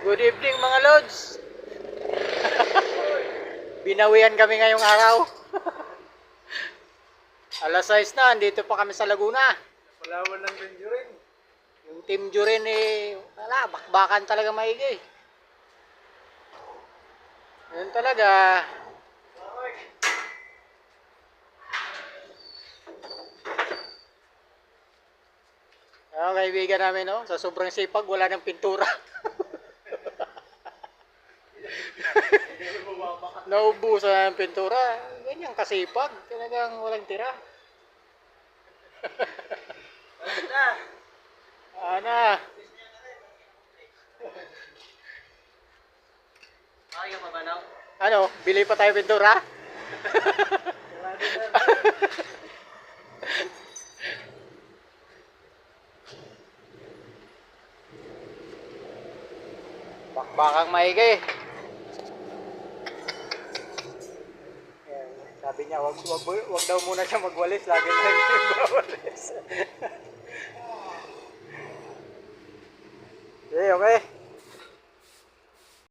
Good evening mga Lods. Binawian kami ngayong araw. Alas 6 na, andito pa kami sa Laguna. Palawan ng Team Jurin. Yung Team Jurin wala, bakbakan talaga maigi. Yun talaga. Kaibigan namin, no? Sa sobrang sipag, wala ng pintura. Naubusan na ng pintura. Ganyan kasipag. Talagang walang tira. Ana. Ayaw pa ba na? Ano? Bili pa tayo pintura? Bakbakang maigi. Sabi niya, wag daw muna siya magwalis. Lagi na lang siya magwalis. Okay, okay.